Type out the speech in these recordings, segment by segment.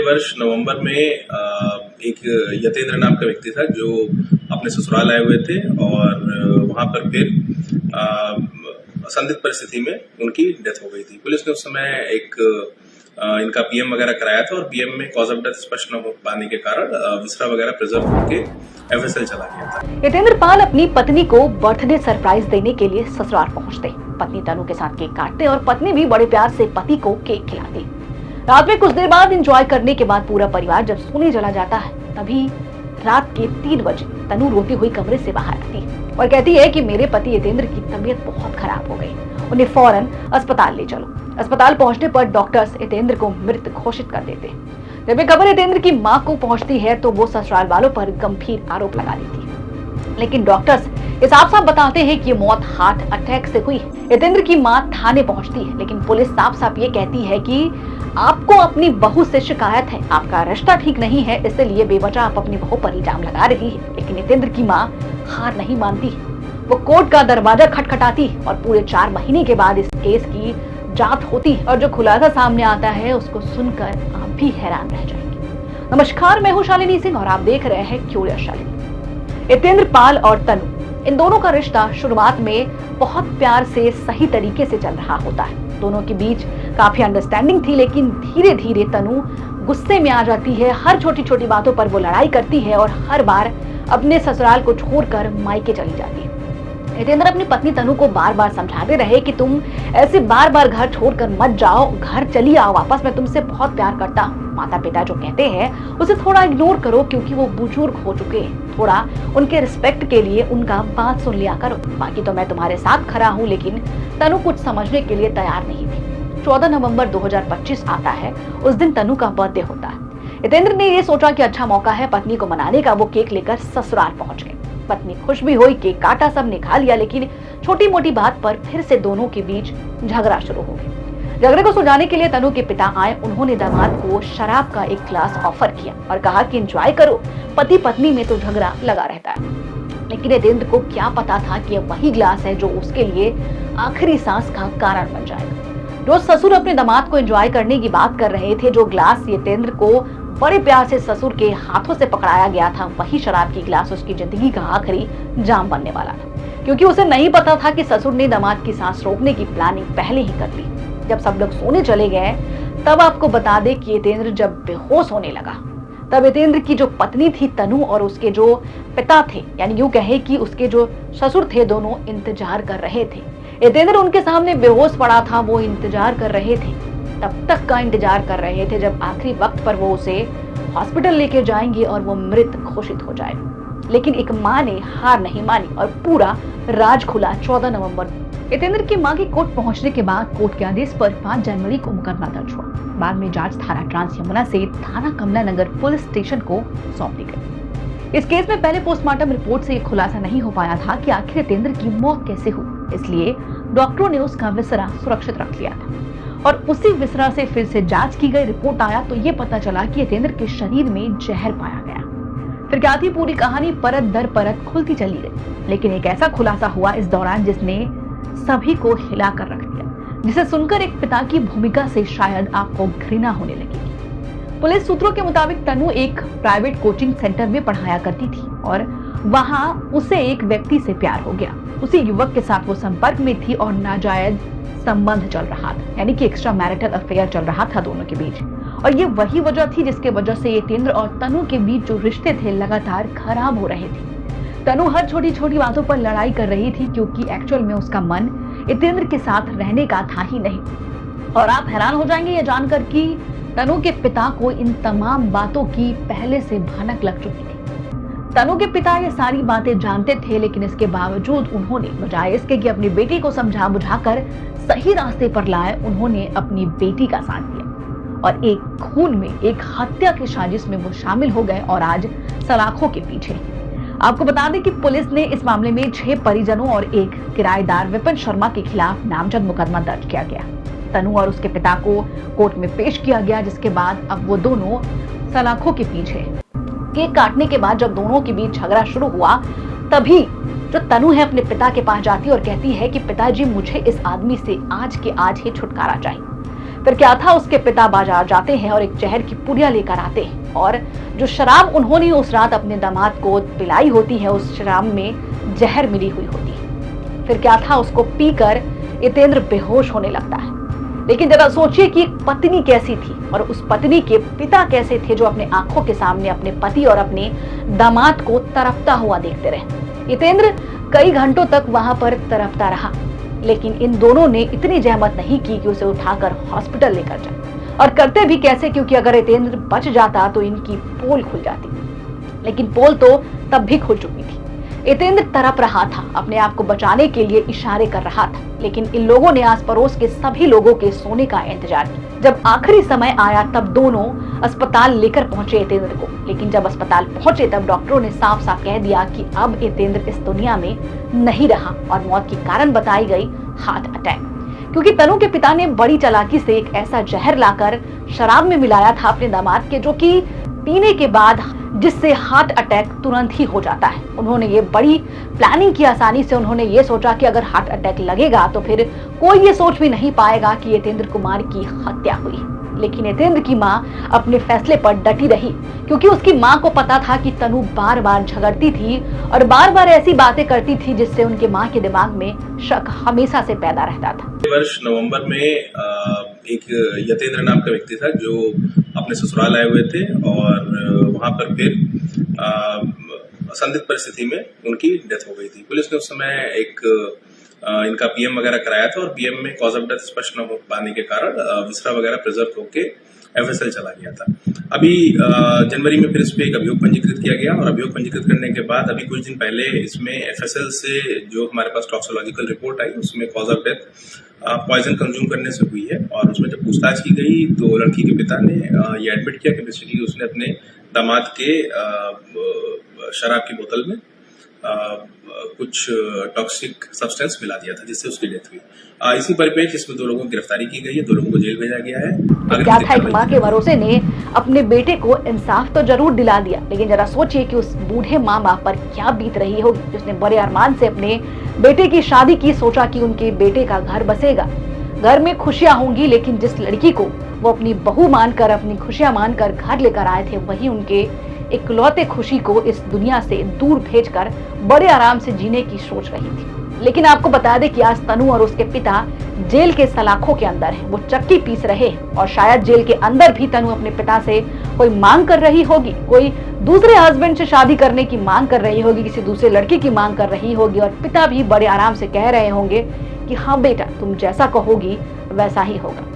वर्ष नवंबर में एक यतेंद्र नाम का व्यक्ति था जो अपने ससुराल आए हुए थे और वहां पर फिर संदिग्ध परिस्थिति में उनकी डेथ हो गई थी। पुलिस ने उस समय एक इनका पीएम वगैरह कराया था और पीएम में कॉज ऑफ डेथ स्पष्ट न हो पाने के कारण विसरा वगैरह प्रिजर्व होकर एफएसएल चला गया था। यतेंद्र पाल अपनी पत्नी को बर्थडे सरप्राइज देने के लिए ससुराल पहुंचते, पत्नी तनु के साथ केक काटते और पत्नी भी बड़े प्यार से पति को केक खिलाती। रात में कुछ देर बाद एंजॉय करने के बाद पूरा परिवार जब सोने चला जाता है, तभी रात के 3 बजे तनु रोती हुई कमरे से बाहर आती और कहती है कि मेरे पति यतेंद्र की तबीयत बहुत खराब हो गई, उन्हें फौरन अस्पताल ले चलो। अस्पताल पहुंचने पर डॉक्टर्स यतेंद्र को मृत घोषित कर देते। जब ये खबर यतेंद्र की मां को पहुंचती है तो वो ससुराल वालों पर गंभीर आरोप लगा देती, लेकिन डॉक्टर्स ये साफ साफ बताते हैं कि ये मौत हार्ट अटैक से हुई है। यतेंद्र की मां थाने पहुंचती है, लेकिन पुलिस साफ साफ ये कहती है कि आपको अपनी बहू से शिकायत है, आपका रिश्ता ठीक नहीं है, इसलिए बेवजह आप अपनी बहू पर इल्जाम लगा रही है। लेकिन यतेंद्र की मां हार नहीं मानती, वो कोर्ट का दरवाजा खटखटाती और पूरे 4 महीने के बाद इस केस की जांच होती और जो खुलासा सामने आता है उसको सुनकर आप भी हैरान रह जाएंगे। नमस्कार, मैं हूं शालिनी सिंह और आप देख रहे हैं क्यूरियस शालिनी। यतेंद्र पाल और तनु, इन दोनों का रिश्ता शुरुआत में बहुत प्यार से सही तरीके से चल रहा होता है। दोनों के बीच काफी अंडरस्टैंडिंग थी, लेकिन धीरे धीरे तनु गुस्से में आ जाती है। हर छोटी छोटी बातों पर वो लड़ाई करती है और हर बार अपने ससुराल को छोड़कर मायके चली जाती है। यतेंद्र अपनी पत्नी तनु को बार बार समझाते रहे कि तुम ऐसे बार बार घर छोड़कर मत जाओ, घर चली आओ वापस, मैं तुमसे बहुत प्यार करता हूँ। माता पिता जो कहते हैं उसे थोड़ा इग्नोर करो, क्योंकि वो बुजुर्ग हो चुके हैं। थोड़ा उनके रिस्पेक्ट के लिए उनका बात सुन लिया करो, बाकी तो मैं तुम्हारे साथ खड़ा हूँ। लेकिन तनु कुछ समझने के लिए तैयार नहीं थी। 14 नवंबर 2025 आता है, उस दिन तनु का बर्थडे होता है। यतेंद्र ने ये सोचा कि अच्छा मौका है पत्नी को मनाने का। वो केक लेकर ससुराल पहुंच गए। पत्नी खुश भी हुई, केक काटा, सब ने खा लिया, लेकिन छोटी मोटी बात पर फिर से दोनों के बीच झगड़ा शुरू हो गया। झगड़े को सुलझाने के लिए तनु के पिता आए। उन्होंने दामाद को शराब का एक ग्लास ऑफर किया और कहा कि एंजॉय करो, पति पत्नी में तो झगड़ा लगा रहता है। लेकिन यतेंद्र को क्या पता था कि यह वही ग्लास है जो उसके लिए आखिरी सांस का कारण बन जाएगा। रोज ससुर अपने दामाद को एंजॉय करने की बात कर रहे थे। जो ग्लास यतेंद्र को बड़े प्यार से ससुर के हाथों से पकड़ाया गया था, वही शराब की गिलास उसकी जिंदगी का आखिरी जाम बनने वाला था, क्योंकि उसे नहीं पता था कि ससुर ने दामाद की सांस रोकने की प्लानिंग पहले ही कर ली। जब सब लोग सोने चले गए, तब आपको बता दे कि यतेंद्र जब बेहोश होने लगा, तब यतेंद्र की जो पत्नी थी तनु और उसके जो पिता थे, यानी यूं कहे कि उसके जो ससुर थे, दोनों इंतजार कर रहे थे। यतेंद्र उनके सामने बेहोश पड़ा था, वो इंतजार कर रहे थे, तब तक का इंतजार कर रहे थे जब आखिरी वक्त पर वो उसे हॉस्पिटल लेके जाएंगे और वो मृत घोषित हो जाए। लेकिन एक मां ने हार नहीं मानी और पूरा राज खुला 14 नवंबर। यतेंद्र की मां की कोर्ट पहुंचने के बाद कोर्ट के आदेश पर 5 जनवरी को मुकदमा दर्ज हुआ। बाद में जांच थाना ट्रांस यमुना से थाना कमला नगर पुलिस स्टेशन को सौंप दी गई। इस केस में पहले पोस्टमार्टम रिपोर्ट से खुलासा नहीं हो पाया था कि आखिर यतेंद्र की मौत कैसे हुई, इसलिए डॉक्टरों ने उसका विसरा सुरक्षित रख लिया था और उसी विसरा से फिर से जांच की गई। रिपोर्ट आया तो ये पता चला कि यतेंद्र के शरीर में जहर पाया गया। फिर क्या थी पूरी कहानी, परत दर परत खुलती चली गई, लेकिन एक ऐसा खुलासा हुआ इस दौरान जिसने सभी को हिला कर रख दिया, जिसे सुनकर एक पिता की भूमिका से शायद आपको घृणा होने लगेगी। पुलिस सूत्रों के मुताबिक तनु एक प्राइवेट कोचिंग सेंटर में पढ़ाया करती थी और वहां उसे एक व्यक्ति से प्यार हो गया। उसी युवक के साथ वो संपर्क में थी और नाजायज संबंध चल रहा था, यानी कि एक्स्ट्रा मैरिटल अफेयर चल रहा था दोनों के बीच। और ये वही वजह थी जिसके वजह से यतेंद्र और तनु के बीच जो रिश्ते थे लगातार खराब हो रहे थे। तनु हर छोटी छोटी बातों पर लड़ाई कर रही थी, क्योंकि एक्चुअल में उसका मन यतेंद्र के साथ रहने का था ही नहीं। और आप हैरान हो जाएंगे ये जानकर कि तनु के पिता को इन तमाम बातों की पहले से भनक लग चुकी थी। तनु के पिता ये सारी बातें जानते थे, लेकिन इसके बावजूद उन्होंने बजाय इसके कि अपनी बेटी को समझा बुझाकर सही रास्ते पर लाए, उन्होंने अपनी बेटी का साथ दिया और एक खून में, एक हत्या की साजिश में वो शामिल हो गए और आज सलाखों के पीछे। आपको बता दें कि पुलिस ने इस मामले में 6 परिजनों और एक किराएदार विपिन शर्मा के खिलाफ नामजद मुकदमा दर्ज किया गया। तनु और उसके पिता को कोर्ट में पेश किया गया, जिसके बाद अब वो दोनों सलाखों के पीछे। केक काटने के बाद जब दोनों के बीच झगड़ा शुरू हुआ, तभी जो तनु है अपने पिता के पास जाती और कहती है कि पिताजी मुझे इस आदमी से आज के आज ही छुटकारा चाहिए। फिर क्या था, उसके पिता बाजार जाते हैं और एक जहर की पुड़िया लेकर आते हैं और जो शराब उन्होंने उस रात अपने दामाद को पिलाई होती है, उस शराब में जहर मिली हुई होती है। फिर क्या था, उसको पीकर यतेंद्र बेहोश होने लगता है। लेकिन जरा सोचिए कि एक पत्नी कैसी थी और उस पत्नी के पिता कैसे थे, जो अपने आंखों के सामने अपने पति और अपने दामाद को तड़पता हुआ देखते रहे। यतेंद्र कई घंटों तक वहां पर तड़पता रहा, लेकिन इन दोनों ने इतनी जहमत नहीं की कि उसे उठाकर हॉस्पिटल लेकर जाए। और करते भी कैसे, क्योंकि अगर यतेंद्र बच जाता तो इनकी पोल खुल जाती, लेकिन पोल तो तब भी खुल चुकी थी। यतेंद्र तड़प रहा था, अपने आप को बचाने के लिए इशारे कर रहा था, लेकिन इन लोगों ने आस पड़ोस के सभी लोगों के सोने का इंतजार किया। जब आखिरी समय आया तब दोनों अस्पताल लेकर पहुंचे यतेंद्र को, लेकिन जब अस्पताल पहुंचे तब डॉक्टरों ने साफ साफ कह दिया कि अब यतेंद्र इस दुनिया में नहीं रहा और मौत की कारण बताई गई हार्ट अटैक। क्योंकि तनु के पिता ने बड़ी चालाकी से एक ऐसा जहर लाकर शराब में मिलाया था अपने दामाद के, जो कि पीने के बाद जिससे हार्ट अटैक तुरंत ही हो जाता है। उन्होंने ये बड़ी प्लानिंग की, आसानी से उन्होंने ये सोचा कि अगर हार्ट अटैक लगेगा तो फिर कोई ये सोच भी नहीं पाएगा कि यतेंद्र कुमार की हत्या हुई। लेकिन यतेंद्र की मां अपने फैसले पर डटी रही, क्योंकि उसकी मां को पता था कि तनु बार बार झगड़ती थी और बार बार ऐसी बातें करती थी जिससे उनके मां के दिमाग में शक हमेशा से पैदा रहता था। वर्ष नवंबर में एक यतेंद्र नाम का व्यक्ति था जो अपने ससुराल आए हुए थे और वहां पर फिर संदिग्ध परिस्थिति में उनकी डेथ हो गई थी। पुलिस ने उस समय एक इनका पीएम वगैरह कराया था और पीएम में कॉज ऑफ डेथ स्पष्ट न हो पाने के कारण विसरा वगैरह प्रिजर्व होके एफएसएल चला गया था। अभी जनवरी में फिर इस पे एक अभियोग पंजीकृत किया गया और अभियोग पंजीकृत करने के बाद अभी कुछ दिन पहले इसमें एफएसएल से जो हमारे पास टॉक्सोलॉजिकल रिपोर्ट आई उसमें cause of death poison consume करने से हुई है। और उसमें जब पूछताछ की गई तो लड़की के पिता ने ये एडमिट किया कि बेसिकली उसने अपने दामाद के शराब की बोतल में कुछ टॉक्सिक सब्सटेंस मिला दिया था, जिससे उसकी डेथ हुई। इसी परिप्रेक्ष्य इसमें 2 लोगों की गिरफ्तारी की गई है, 2 लोगों को जेल भेजा गया है। तो क्या था, एक माँ के भरोसे ने अपने बेटे को इंसाफ तो जरूर दिला दिया, लेकिन जरा सोचिए कि उस बूढ़े माँ बाप पर क्या बीत रही होगी, जिसने बड़े अरमान से अपने बेटे की शादी की, सोचा कि उनके बेटे का घर बसेगा, घर में खुशियां होंगी। लेकिन जिस लड़की को वो अपनी बहू मानकर, अपनी खुशियां मानकर घर लेकर आए थे, वही उनके इकलौते खुशी को इस दुनिया से दूर भेजकर बड़े आराम से जीने की सोच रही थी। लेकिन आपको बता दें कि आज तनु और उसके पिता जेल के सलाखों के अंदर है, वो चक्की पीस रहे हैं और शायद जेल के अंदर भी तनु अपने पिता से कोई मांग कर रही होगी, कोई दूसरे हस्बैंड से शादी करने की मांग कर रही होगी, किसी दूसरे लड़के की मांग कर रही होगी और पिता भी बड़े आराम से कह रहे होंगे कि हाँ बेटा, तुम जैसा कहोगी वैसा ही होगा।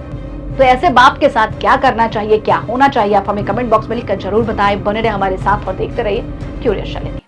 तो ऐसे बाप के साथ क्या करना चाहिए, क्या होना चाहिए, आप हमें कमेंट बॉक्स में लिखकर जरूर बताएं। बने रहे हमारे साथ और देखते रहिए क्यूरियस चैनल।